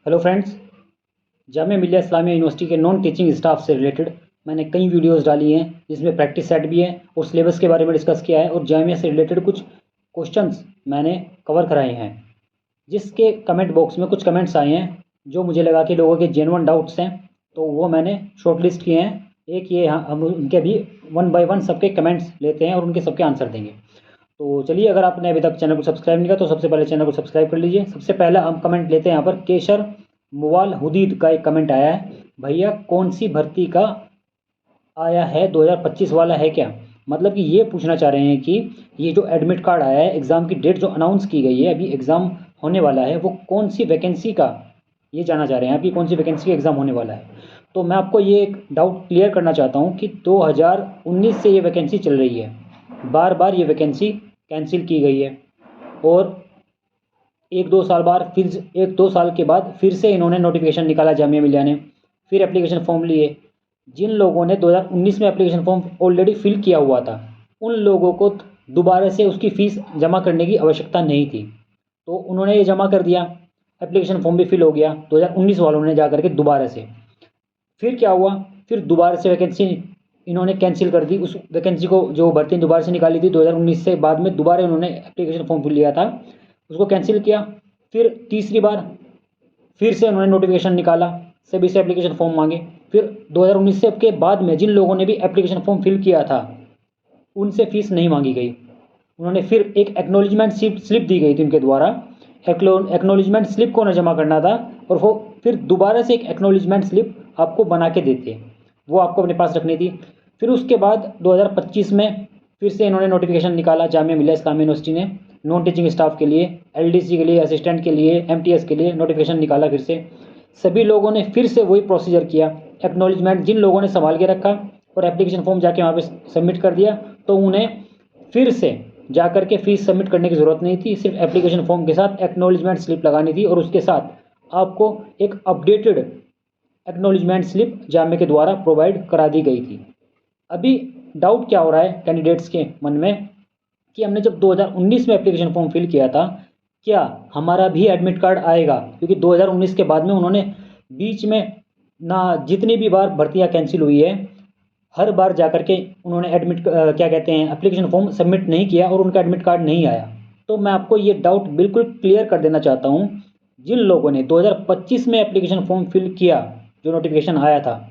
Hello friends, Jamia Millia Islamia university के non teaching staff से related मैंने कई वीडियोस डाली हैं जिसमें प्रैक्टिस सेट भी है और सिलेबस के बारे में डिस्कस किया है और जामिया से रिलेटेड कुछ क्वेश्चंस मैंने कवर कराए हैं। जिसके कमेंट बॉक्स में कुछ कमेंट्स आए हैं जो मुझे लगा कि लोगों के जेन्युइन डाउट्स हैं, तो वो मैंने शॉर्ट लिस्ट किए हैं। एक ये हम उनके भी वन बाय वन सबके कमेंट्स लेते हैं और उनके सबके आंसर देंगे। तो चलिए, अगर आपने अभी तक चैनल को सब्सक्राइब नहीं किया तो सबसे पहले चैनल को सब्सक्राइब कर लीजिए। सबसे पहला हम कमेंट लेते हैं। यहाँ पर केशर मुवाल हुदीद का एक कमेंट आया है, भैया कौन सी भर्ती का आया है, 2025 वाला है क्या? मतलब कि ये पूछना चाह रहे हैं कि ये जो एडमिट कार्ड आया है, एग्ज़ाम की डेट जो अनाउंस की गई है, अभी एग्ज़ाम होने वाला है, वो कौन सी वैकेंसी का, ये जानना चाह रहे हैं अभी कौन सी वैकेंसी का एग्ज़ाम होने वाला है। तो मैं आपको ये एक डाउट क्लियर करना चाहता हूँ कि 2019 से ये वैकेंसी चल रही है, बार बार ये वैकेंसी कैंसिल की गई है और एक दो साल के बाद फिर से इन्होंने नोटिफिकेशन निकाला जामिया मिल्लिया ने, फिर एप्लीकेशन फॉर्म लिए। जिन लोगों ने 2019 में एप्लीकेशन फॉर्म ऑलरेडी फिल किया हुआ था, उन लोगों को दोबारा से उसकी फ़ीस जमा करने की आवश्यकता नहीं थी, तो उन्होंने ये जमा कर दिया, एप्लीकेशन फॉर्म भी फिल हो गया 2019 वालों ने जा करके दोबारा से। फिर क्या हुआ, फिर दोबारा से वैकेंसी इन्होंने कैंसिल कर दी। उस वैकेंसी को जो भर्ती दोबारा से निकाली थी 2019 से, बाद में दोबारा इन्होंने एप्लीकेशन फॉर्म फिल लिया था, उसको कैंसिल किया। फिर तीसरी बार फिर से उन्होंने नोटिफिकेशन निकाला, सभी से एप्लीकेशन फॉर्म मांगे। फिर 2019 से के बाद में जिन लोगों ने भी एप्लीकेशन फॉर्म फिल किया था उनसे फ़ीस नहीं मांगी गई। उन्होंने फिर एक एक्नॉलेजमेंट स्लिप दी गई थी उनके द्वारा, एक्नॉलेजमेंट स्लिप को उन्हें जमा करना था और वो फिर दोबारा से एक एक्नॉलेजमेंट स्लिप आपको बना के देते, वो आपको अपने पास रखनी थी। फिर उसके बाद 2025 में फिर से इन्होंने नोटिफिकेशन निकाला, जामिया मिल्लिया इस्लामिया यूनिवर्सिटी ने नॉन टीचिंग स्टाफ के लिए, एलडीसी के लिए, असिस्टेंट के लिए, एमटीएस के लिए नोटिफिकेशन निकाला। फिर से सभी लोगों ने फिर से वही प्रोसीजर किया। एक्नॉलेजमेंट जिन लोगों ने संभाल के रखा और एप्लीकेशन फॉर्म जाके वहाँ पे सबमिट कर दिया, तो उन्हें फिर से जा कर के फ़ीस सबमिट करने की ज़रूरत नहीं थी, सिर्फ एप्लीकेशन फॉर्म के साथ एक्नॉलेजमेंट स्लिप लगानी थी और उसके साथ आपको एक अपडेटेड एक्नॉलेजमेंट स्लिप जामिया के द्वारा प्रोवाइड करा दी गई थी। अभी डाउट क्या हो रहा है कैंडिडेट्स के मन में कि हमने जब 2019 में एप्लीकेशन फॉर्म फिल किया था, क्या हमारा भी एडमिट कार्ड आएगा? क्योंकि 2019 के बाद में उन्होंने बीच में ना जितनी भी बार भर्तियां कैंसिल हुई है, हर बार जा कर के उन्होंने क्या कहते हैं, एप्लीकेशन फॉर्म सबमिट नहीं किया और उनका एडमिट कार्ड नहीं आया। तो मैं आपको ये डाउट बिल्कुल क्लियर कर देना चाहता हूँ, जिन लोगों ने 2025 में एप्लीकेशन फॉर्म फिल किया, जो नोटिफिकेशन आया था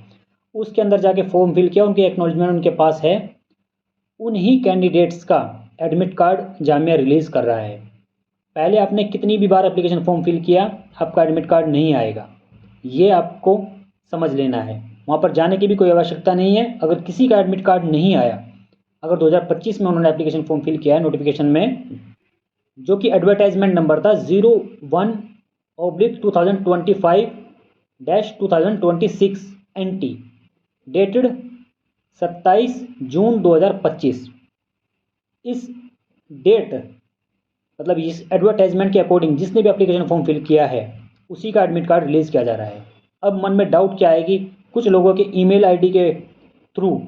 उसके अंदर जाके फॉर्म फिल किया, उनके एक्नॉलेजमेंट उनके पास है, उन्हीं कैंडिडेट्स का एडमिट कार्ड जामिया रिलीज़ कर रहा है। पहले आपने कितनी भी बार एप्लीकेशन फॉर्म फिल किया, आपका एडमिट कार्ड नहीं आएगा, ये आपको समझ लेना है। वहाँ पर जाने की भी कोई आवश्यकता नहीं है। अगर किसी का एडमिट कार्ड नहीं आया, अगर 2025 में उन्होंने एप्लीकेशन फॉर्म फिल किया है नोटिफिकेशन में, जो कि एडवर्टाइजमेंट नंबर था 01/2025-2026 NT, डेटेड 27 जून 2025, इस डेट मतलब इस एडवर्टाइजमेंट के अकॉर्डिंग जिसने भी एप्लीकेशन फॉर्म फिल किया है उसी का एडमिट कार्ड रिलीज़ किया जा रहा है। अब मन में डाउट क्या है कि कुछ लोगों के ईमेल आईडी के थ्रू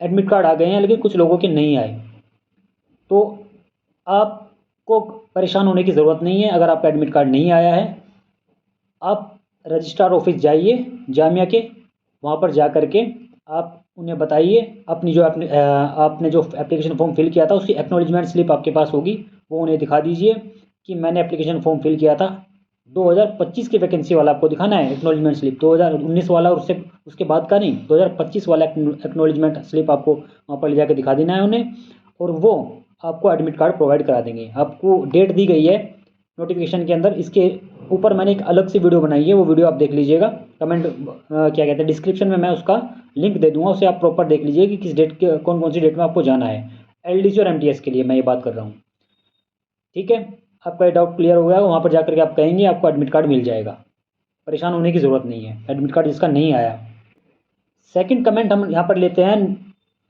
एडमिट कार्ड आ गए हैं लेकिन कुछ लोगों के नहीं आए। तो आपको परेशान होने की ज़रूरत नहीं है। अगर आपका एडमिट कार्ड नहीं आया है, आप रजिस्ट्रार ऑफिस जाइए जामिया के, वहाँ पर जा कर के आप उन्हें बताइए अपनी जो आपने जो एप्लीकेशन फॉर्म फिल किया था उसकी एक्नॉलेजमेंट स्लिप आपके पास होगी, वो उन्हें दिखा दीजिए कि मैंने एप्लीकेशन फॉर्म फिल किया था। 2025 की वैकेंसी वाला आपको दिखाना है एक्नॉलेजमेंट स्लिप, 2019 वाला और उससे उसके बाद का नहीं, 2025 वाला एक्नॉलेजमेंट स्लिप आपको वहाँ पर ले जाकर दिखा देना है उन्हें, और वो आपको एडमिट कार्ड प्रोवाइड करा देंगे। आपको डेट दी गई है नोटिफिकेशन के अंदर, इसके ऊपर मैंने एक अलग से वीडियो बनाई है, वो वीडियो आप देख लीजिएगा। क्या कहते हैं, डिस्क्रिप्शन में मैं उसका लिंक दे दूंगा, उसे आप प्रॉपर देख लीजिए कि किस डेट के कौन कौन सी डेट में आपको जाना है। एलडीसी और एमटीएस के लिए मैं ये बात कर रहा हूँ। ठीक है, आपका ये डाउट क्लियर हो गया। वहाँ पर जाकर के आप कहेंगे आपको एडमिट कार्ड मिल जाएगा, परेशान होने की ज़रूरत नहीं है एडमिट कार्ड जिसका नहीं आया। सेकंड कमेंट हम यहाँ पर लेते हैं,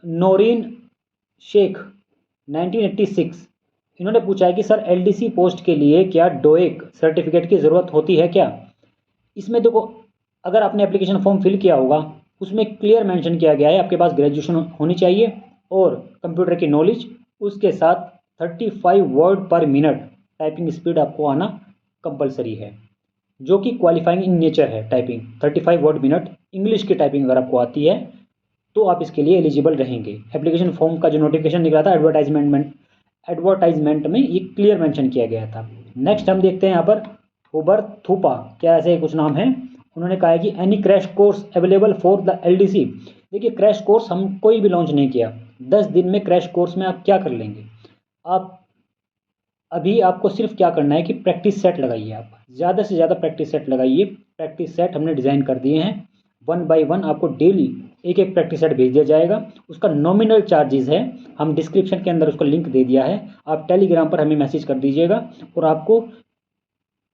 नौरीन शेख 1986, इन्होंने पूछा है कि सर एलडीसी पोस्ट के लिए क्या डोएक सर्टिफिकेट की ज़रूरत होती है क्या? इसमें देखो, अगर आपने एप्लीकेशन फॉर्म फिल किया होगा उसमें क्लियर मेंशन किया गया है आपके पास ग्रेजुएशन होनी चाहिए और कंप्यूटर की नॉलेज, उसके साथ 35 वर्ड पर मिनट टाइपिंग स्पीड आपको आना कंपलसरी है। जो कि क्वालिफाइंग इन नेचर है। टाइपिंग 35 वर्ड मिनट इंग्लिश की टाइपिंग अगर आपको आती है तो आप इसके लिए एलिजिबल रहेंगे। एप्लीकेशन फॉर्म का जो नोटिफिकेशन निकला था एडवर्टाइजमेंट में ये क्लियर मेंशन किया गया था। नेक्स्ट हम देखते हैं यहाँ पर उबर थूपा, क्या ऐसे कुछ नाम है। उन्होंने कहा है कि any crash course available for the LDC. देखिए क्रैश कोर्स हम कोई भी लॉन्च नहीं किया। 10 दिन में क्रैश कोर्स में आप क्या कर लेंगे। आप अभी आपको सिर्फ क्या करना है कि प्रैक्टिस सेट लगाइए। आप ज़्यादा से ज़्यादा प्रैक्टिस सेट लगाइए। प्रैक्टिस सेट हमने डिज़ाइन कर दिए हैं 1 बाय 1 आपको डेली एक एक प्रैक्टिस सेट भेज दिया जाएगा। उसका नॉमिनल चार्जेस है, हम डिस्क्रिप्शन के अंदर उसका लिंक दे दिया है। आप टेलीग्राम पर हमें मैसेज कर दीजिएगा और आपको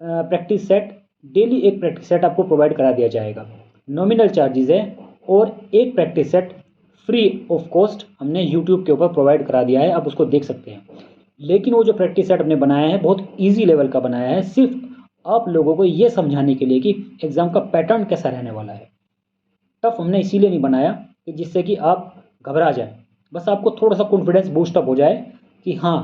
प्रैक्टिस सेट डेली एक प्रैक्टिस सेट आपको प्रोवाइड करा दिया जाएगा। नॉमिनल चार्जेस है और एक practice set free of cost हमने यूट्यूब के ऊपर प्रोवाइड करा दिया है, आप उसको देख सकते हैं। लेकिन वो जो प्रैक्टिस सेट हमने बनाया है बहुत ईजी लेवल का बनाया है, सिर्फ आप लोगों को ये समझाने के लिए कि एग्ज़ाम का पैटर्न कैसा रहने वाला है। टफ हमने इसीलिए नहीं बनाया कि जिससे कि आप घबरा जाए, बस आपको थोड़ा सा कॉन्फिडेंस बूस्टअप हो जाए कि हाँ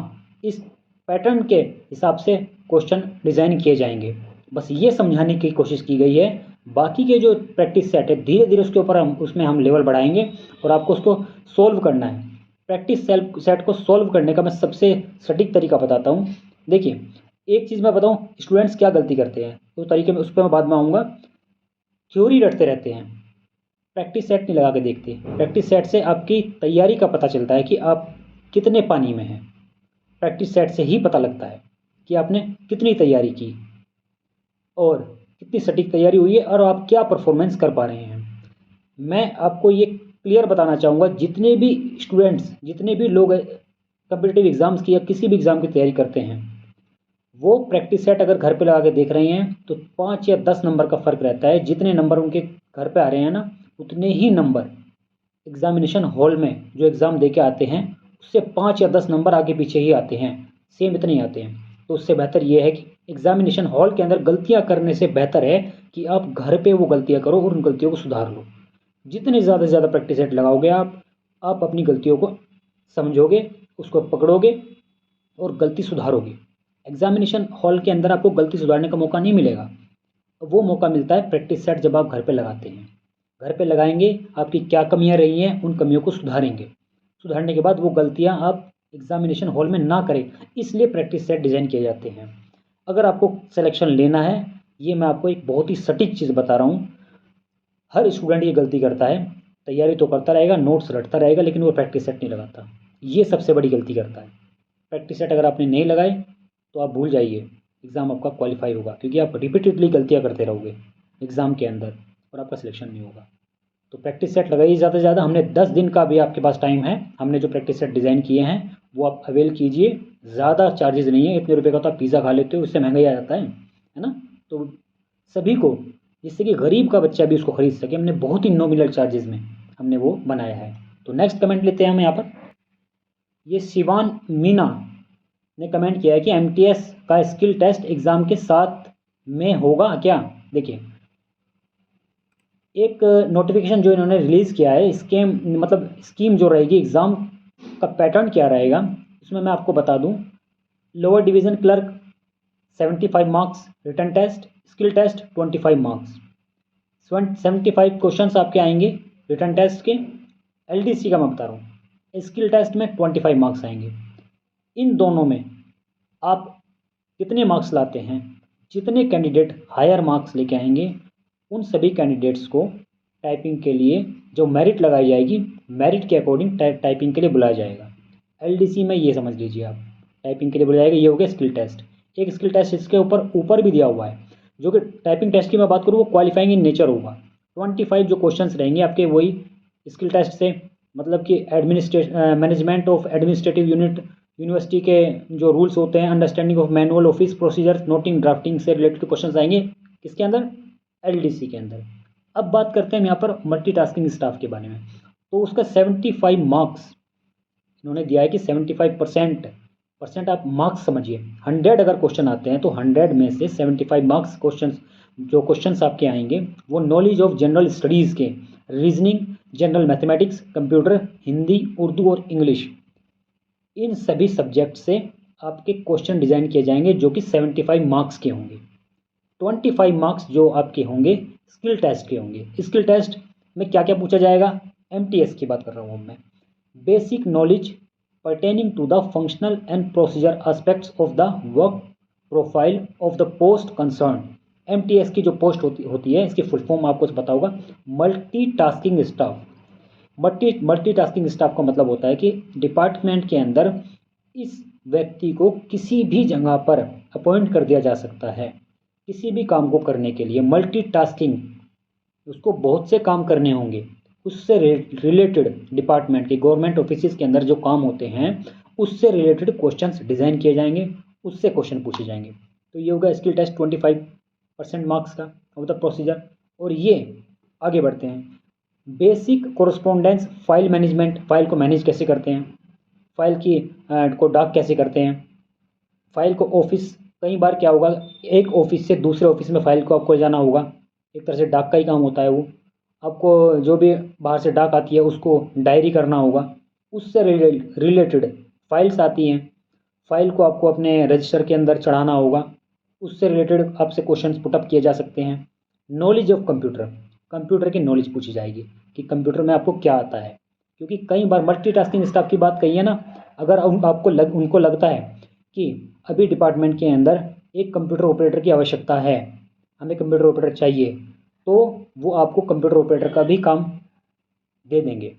इस पैटर्न के हिसाब से क्वेश्चन डिज़ाइन किए जाएंगे। बस ये समझाने की कोशिश की गई है। बाकी के जो प्रैक्टिस सेट है धीरे धीरे उसके ऊपर हम लेवल बढ़ाएंगे और आपको उसको सोल्व करना है। प्रैक्टिस सेट को सोल्व करने का मैं सबसे सटीक तरीका बताता हूँ। देखिए एक चीज़ मैं बताऊँ, स्टूडेंट्स क्या गलती करते हैं तो तरीके में उस पर मैं बाद में आऊँगा। थ्योरी रटते रहते हैं, प्रैक्टिस सेट नहीं लगा के देखते। प्रैक्टिस सेट से आपकी तैयारी का पता चलता है कि आप कितने पानी में हैं। प्रैक्टिस सेट से ही पता लगता है कि आपने कितनी तैयारी की और कितनी सटीक तैयारी हुई है और आप क्या परफॉर्मेंस कर पा रहे हैं। मैं आपको ये क्लियर बताना चाहूँगा, जितने भी स्टूडेंट्स जितने भी लोग कम्पिटिटिव एग्ज़ाम्स की या किसी भी एग्ज़ाम की तैयारी करते हैं वो प्रैक्टिस सेट अगर घर पे लगा के देख रहे हैं तो 5 या 10 नंबर का फ़र्क रहता है। जितने नंबर उनके घर पे आ रहे हैं ना उतने ही नंबर एग्जामिनेशन हॉल में जो एग्ज़ाम दे के आते हैं उससे 5 या 10 नंबर आगे पीछे ही आते हैं, सेम इतने ही आते हैं। तो उससे बेहतर ये है कि एग्जामिनेशन हॉल के अंदर गलतियां करने से बेहतर है कि आप घर पे वो गलतियां करो और उन गलतियों को सुधार लो। जितने ज़्यादा से ज़्यादा प्रैक्टिस सेट लगाओगे आप अपनी गलतियों को समझोगे, उसको पकड़ोगे और गलती सुधारोगे। एग्जामिनेशन हॉल के अंदर आपको गलती सुधारने का मौका नहीं मिलेगा, वो मौका मिलता है प्रैक्टिस सेट जब आप घर पे लगाते हैं। घर पे लगाएंगे, आपकी क्या कमियां रही हैं उन कमियों को सुधारेंगे। सुधारने के बाद वो गलतियां आप एग्जामिनेशन हॉल में ना करें, इसलिए प्रैक्टिस सेट डिज़ाइन किए जाते हैं। अगर आपको सिलेक्शन लेना है, ये मैं आपको एक बहुत ही सटीक चीज़ बता रहा हूँ, हर स्टूडेंट ये गलती करता है। तैयारी तो करता रहेगा, नोट्स रटता रहेगा, लेकिन वो प्रैक्टिस सेट नहीं लगाता। ये सबसे बड़ी गलती करता है। प्रैक्टिस सेट अगर आपने नहीं लगाए तो आप भूल जाइए एग्ज़ाम आपका क्वालिफाई होगा, क्योंकि आप रिपीटेडली गलतियाँ करते रहोगे एग्ज़ाम के अंदर और आपका सिलेक्शन नहीं होगा। तो प्रैक्टिस सेट लगाइए ज़्यादा से ज़्यादा। हमने 10 दिन का भी आपके पास टाइम है। हमने जो प्रैक्टिस सेट डिज़ाइन किए हैं वो आप अवेल कीजिए। ज़्यादा चार्जेस नहीं है, इतने रुपए का तो आप पिज़्ज़ा खा लेते हो, उससे महंगा ही आ जाता है ना। तो सभी को, जिससे कि गरीब का बच्चा भी उसको खरीद सके, हमने बहुत ही नॉमिनल चार्जेस में हमने वो बनाया है। तो नेक्स्ट कमेंट लेते हैं हम यहाँ पर। ये शिवान मीना ने कमेंट किया है कि एमटीएस का स्किल टेस्ट एग्ज़ाम के साथ में होगा क्या। देखिए एक नोटिफिकेशन जो इन्होंने रिलीज़ किया है, स्कीम जो रहेगी, एग्ज़ाम का पैटर्न क्या रहेगा, उसमें मैं आपको बता दूं। Lower division clerk 75 marks, written test, skill test 25 marks, 75 questions आपके आएंगे रिटन टेस्ट के। एलडीसी का मैं बता रहा हूँ, स्किल टेस्ट में 25 मार्क्स आएंगे। इन दोनों में आप कितने मार्क्स लाते हैं, जितने कैंडिडेट हायर मार्क्स लेके आएंगे उन सभी कैंडिडेट्स को टाइपिंग के लिए जो मेरिट लगाई जाएगी, मेरिट के अकॉर्डिंग टाइपिंग के लिए बुलाया जाएगा। एलडीसी में ये समझ लीजिए आप, टाइपिंग के लिए बुलाया जाएगा। ये हो गया स्किल टेस्ट। एक स्किल टेस्ट इसके ऊपर भी दिया हुआ है, जो कि टाइपिंग टेस्ट की मैं बात करूँ वो क्वालिफाइंग इन नेचर होगा। 25 जो क्वेश्चंस रहेंगे आपके वही स्किल टेस्ट से, मतलब कि management of administrative unit, university के जो रूल्स होते हैं, understanding of manual office procedure, noting drafting से रिलेटेड क्वेश्चंस आएंगे किसके अंदर, एलडीसी के अंदर। अब बात करते हैं यहाँ पर मल्टीटास्किंग स्टाफ के बारे में। तो उसका 75 मार्क्स इन्होंने दिया है कि 75% आप मार्क्स समझिए। 100 अगर क्वेश्चन आते हैं तो 100 में से 75 मार्क्स क्वेश्चंस आपके आएंगे वो नॉलेज ऑफ जनरल स्टडीज़ के, reasoning, general mathematics, computer, Hindi, Urdu और इंग्लिश, इन सभी सब्जेक्ट से आपके क्वेश्चन डिज़ाइन किए जाएंगे जो कि 75 मार्क्स के होंगे। 25 मार्क्स जो आपके होंगे स्किल टेस्ट के होंगे। स्किल टेस्ट में क्या क्या पूछा जाएगा, MTS की बात कर रहा हूँ मैं, basic knowledge pertaining to the functional and procedure aspects of the work profile of the post concerned। MTS की जो पोस्ट होती है इसकी फुल फॉर्म आपको पता होगा, मल्टीटास्किंग स्टाफ। मल्टीटास्किंग स्टाफ का मतलब होता है कि डिपार्टमेंट के अंदर इस व्यक्ति को किसी भी जगह पर अपॉइंट कर दिया जा सकता है किसी भी काम को करने के लिए। मल्टीटास्किंग, उसको बहुत से काम करने होंगे, उससे रिलेटेड डिपार्टमेंट के गवर्नमेंट ऑफिस के अंदर जो काम होते हैं उससे रिलेटेड क्वेश्चंस डिज़ाइन किए जाएंगे, उससे क्वेश्चन पूछे जाएंगे। तो ये होगा स्किल टेस्ट 25% मार्क्स का ऑफ द प्रोसीजर। और ये आगे बढ़ते हैं, basic correspondence file management, file को मैनेज कैसे करते हैं, फाइल की को डाक कैसे करते हैं, फाइल को ऑफिस, कई बार क्या होगा एक ऑफिस से दूसरे ऑफिस में फाइल को आपको जाना होगा, एक तरह से डाक का ही काम होता है वो। आपको जो भी बाहर से डाक आती है उसको डायरी करना होगा, उससे रिलेटेड फाइल्स आती हैं, फाइल को आपको अपने रजिस्टर के अंदर चढ़ाना होगा, उससे रिलेटेड आपसे क्वेश्चंस पुटअप किए जा सकते हैं। नॉलेज ऑफ कंप्यूटर, कंप्यूटर की नॉलेज पूछी जाएगी कि कंप्यूटर में आपको क्या आता है, क्योंकि कई बार मल्टीटास्किंग स्टाफ की बात कही है ना, अगर उनको लगता है कि अभी डिपार्टमेंट के अंदर एक कंप्यूटर ऑपरेटर की आवश्यकता है, हमें कंप्यूटर ऑपरेटर चाहिए, तो वो आपको कंप्यूटर ऑपरेटर का भी काम दे देंगे,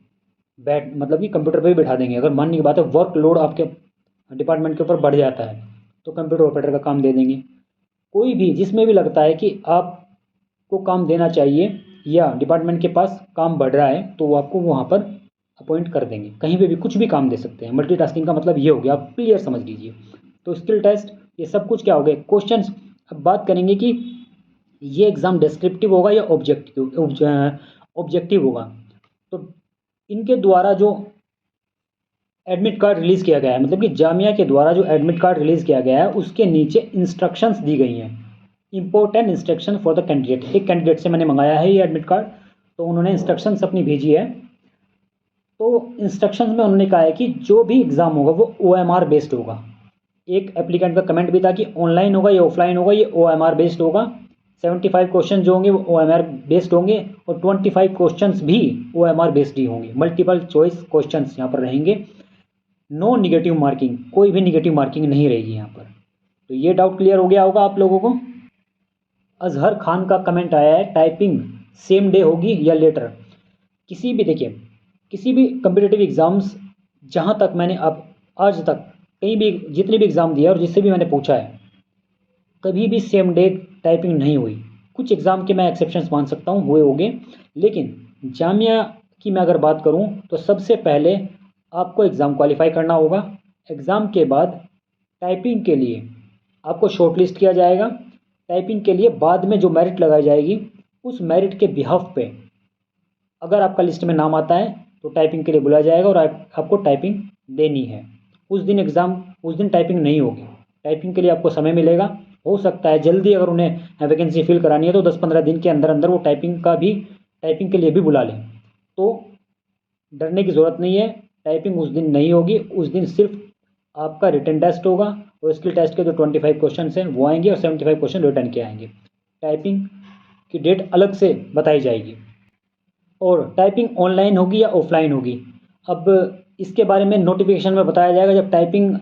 मतलब कि कंप्यूटर पे भी बैठा देंगे। अगर मानने की बात है वर्कलोड आपके डिपार्टमेंट के ऊपर बढ़ जाता है तो कंप्यूटर ऑपरेटर का काम दे देंगे। कोई भी जिसमें भी लगता है कि आपको काम देना चाहिए या डिपार्टमेंट के पास काम बढ़ रहा है तो वो आपको वहाँ पर अपॉइंट कर देंगे, कहीं पे भी कुछ भी काम दे सकते हैं। मल्टीटास्किंग का मतलब ये हो गया, आप क्लियर समझ लीजिए। तो स्किल टेस्ट ये सब कुछ क्या हो गए क्वेश्चंस। अब बात करेंगे कि ये एग्ज़ाम डिस्क्रिप्टिव होगा या ऑब्जेक्टिव होगा। तो इनके द्वारा जो एडमिट कार्ड रिलीज़ किया गया है, मतलब कि जामिया के द्वारा जो एडमिट कार्ड रिलीज़ किया गया है उसके नीचे इंस्ट्रक्शंस दी गई हैं, important instruction for the candidate. एक कैंडिडेट से मैंने मंगाया है ये एडमिट कार्ड, तो उन्होंने इंस्ट्रक्शंस अपनी भेजी है। तो इंस्ट्रक्शंस में उन्होंने कहा है कि जो भी एग्ज़ाम होगा वो OMR बेस्ड होगा। एक एप्लीकेंट का कमेंट भी था कि ऑनलाइन होगा या ऑफलाइन होगा, ये OMR बेस्ड होगा। 75 क्वेश्चन जो होंगे वो OMR बेस्ड होंगे और 25 क्वेश्चंस भी OMR बेस्ड ही होंगे। मल्टीपल चॉइस क्वेश्चंस यहाँ पर रहेंगे। नो निगेटिव मार्किंग, कोई भी निगेटिव मार्किंग नहीं रहेगी यहाँ पर। तो ये डाउट क्लियर हो गया होगा आप लोगों को। अजहर खान का कमेंट आया है, टाइपिंग सेम डे होगी या लेटर। किसी भी देखिए, किसी भी कम्पिटिटिव एग्ज़ाम्स, जहाँ तक मैंने अब आज तक कहीं भी जितने भी एग्ज़ाम दिए और जिससे भी मैंने पूछा है, कभी भी सेम डे टाइपिंग नहीं हुई। कुछ एग्ज़ाम के मैं एक्सेप्शंस मान सकता हूँ हुए होंगे, लेकिन जामिया की मैं अगर बात करूँ तो सबसे पहले आपको एग्ज़ाम क्वालिफाई करना होगा। एग्ज़ाम के बाद टाइपिंग के लिए आपको शॉर्टलिस्ट किया जाएगा। टाइपिंग के लिए बाद में जो मेरिट लगाई जाएगी उस मेरिट के बिहाफ पे अगर आपका लिस्ट में नाम आता है तो टाइपिंग के लिए बुलाया जाएगा और आपको टाइपिंग देनी है। उस दिन टाइपिंग नहीं होगी। टाइपिंग के लिए आपको समय मिलेगा, हो सकता है जल्दी अगर उन्हें वैकेंसी फिल करानी है तो 10-15 दिन के अंदर अंदर वो टाइपिंग के लिए भी बुला लें। तो डरने की ज़रूरत नहीं है, टाइपिंग उस दिन नहीं होगी। उस दिन सिर्फ आपका रिटन टेस्ट होगा और स्किल टेस्ट के जो 25 क्वेश्चन हैं वो आएंगे और 75 क्वेश्चन रिटर्न के आएंगे। टाइपिंग की डेट अलग से बताई जाएगी। और टाइपिंग ऑनलाइन होगी या ऑफलाइन होगी, अब इसके बारे में नोटिफिकेशन में बताया जाएगा। जब टाइपिंग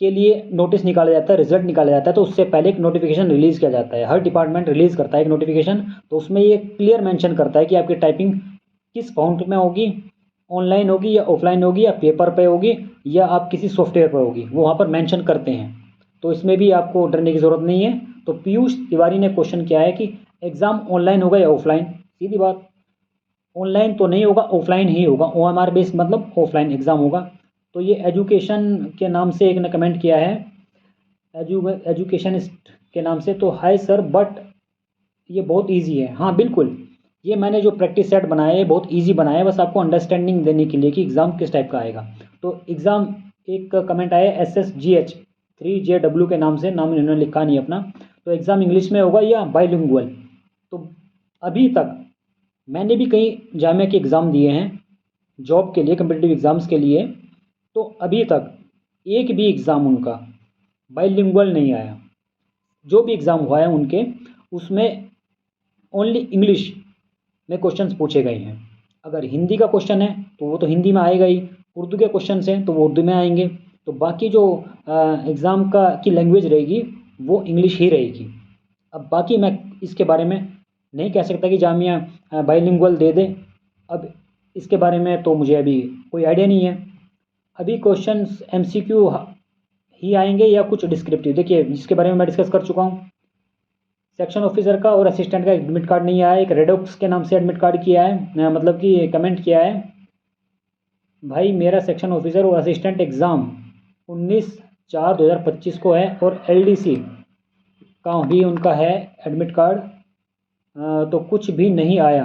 के लिए नोटिस निकाला जाता है, रिजल्ट निकाला जाता है, तो उससे पहले एक नोटिफिकेशन रिलीज़ किया जाता है। हर डिपार्टमेंट रिलीज़ करता है एक नोटिफिकेशन, तो उसमें ये क्लियर मेंशन करता है कि आपकी टाइपिंग किस फॉन्ट में होगी, ऑनलाइन होगी या ऑफलाइन होगी या पेपर पे होगी या आप किसी सॉफ्टवेयर पर होगी, वो वहाँ पर मेंशन करते हैं। तो इसमें भी आपको डरने की ज़रूरत नहीं है। तो पीयूष तिवारी ने क्वेश्चन किया है कि एग्ज़ाम ऑनलाइन होगा या ऑफलाइन। सीधी बात, ऑनलाइन तो नहीं होगा, ऑफलाइन ही होगा। OMR बेस्ड मतलब ऑफलाइन एग्ज़ाम होगा। तो ये एजुकेशन के नाम से एक ने कमेंट किया है, एजुकेशनिस्ट के नाम से। तो हाय सर, बट ये बहुत इजी है। हाँ बिल्कुल, ये मैंने जो प्रैक्टिस सेट बनाया है बहुत इजी बनाया है, बस आपको अंडरस्टैंडिंग देने के लिए कि एग्ज़ाम किस टाइप का आएगा। तो एग्ज़ाम, एक कमेंट आया SSGH 3JW के नाम से, नाम इन्होंने लिखा नहीं अपना। तो एग्ज़ाम इंग्लिश में होगा या बाइलिंगुअल। तो अभी तक मैंने भी कई जामिया के एग्ज़ाम दिए हैं जॉब के लिए, कम्पिटिटिव एग्ज़ाम्स के लिए, तो अभी तक एक भी एग्ज़ाम उनका बाइलिंगुअल नहीं आया। जो भी एग्ज़ाम हुआ है उनके, उसमें ओनली इंग्लिश में क्वेश्चंस पूछे गए हैं। अगर हिंदी का क्वेश्चन है तो वो तो हिंदी में आएगा ही, उर्दू के क्वेश्चंस हैं तो वो उर्दू में आएंगे। तो बाकी जो एग्ज़ाम का की लैंग्वेज रहेगी वो इंग्लिश ही रहेगी। अब बाकी मैं इसके बारे में नहीं कह सकता कि जामिया बाइलिंगुअल दे दे। अब इसके बारे में तो मुझे अभी कोई आइडिया नहीं है। अभी क्वेश्चंस एमसीक्यू ही आएंगे या कुछ डिस्क्रिप्टिव। देखिए जिसके बारे में मैं डिस्कस कर चुका हूँ, सेक्शन ऑफिसर का और असिस्टेंट का एडमिट कार्ड नहीं आया है, एक रेडॉक्स के नाम से एडमिट कार्ड किया है, मतलब कि कमेंट किया है, भाई मेरा सेक्शन ऑफिसर और असिस्टेंट एग्ज़ाम 19/4/2025 को है और एलडीसी का भी उनका है एडमिट कार्ड, तो कुछ भी नहीं आया।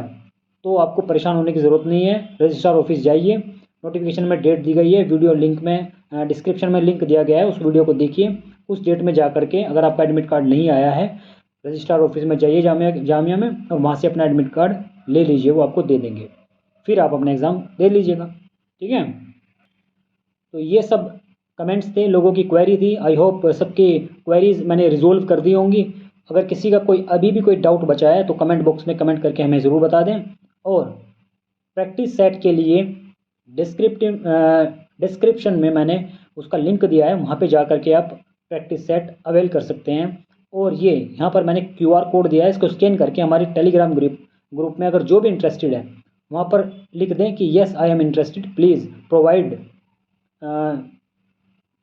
तो आपको परेशान होने की ज़रूरत नहीं है, रजिस्ट्रार ऑफिस जाइए, नोटिफिकेशन में डेट दी गई है, वीडियो लिंक में डिस्क्रिप्शन में लिंक दिया गया है, उस वीडियो को देखिए। उस डेट में जा करके अगर आपका एडमिट कार्ड नहीं आया है, रजिस्ट्रार ऑफिस में जाइए जामिया में, और वहाँ से अपना एडमिट कार्ड ले लीजिए, वो आपको दे देंगे, फिर आप अपना एग्ज़ाम दे लीजिएगा। ठीक है, तो ये सब कमेंट्स थे, लोगों की क्वेरी थी। आई होप सबकी क्वेरीज मैंने रिजोल्व कर दी होंगी। अगर किसी का कोई अभी भी कोई डाउट बचा है तो कमेंट बॉक्स में कमेंट करके हमें ज़रूर बता दें। और प्रैक्टिस सेट के लिए डिस्क्रिप्शन में मैंने उसका लिंक दिया है, वहाँ पे जा करके आप प्रैक्टिस सेट अवेल कर सकते हैं। और ये यहाँ पर मैंने QR कोड दिया है, इसको स्कैन करके हमारी टेलीग्राम ग्रुप में अगर जो भी इंटरेस्टेड है वहाँ पर लिख दें कि yes I am interested, please provide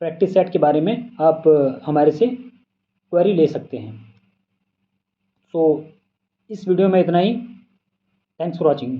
practice set के बारे में आप हमारे से क्वेरी ले सकते हैं। सो इस वीडियो में इतना ही। Thanks for watching.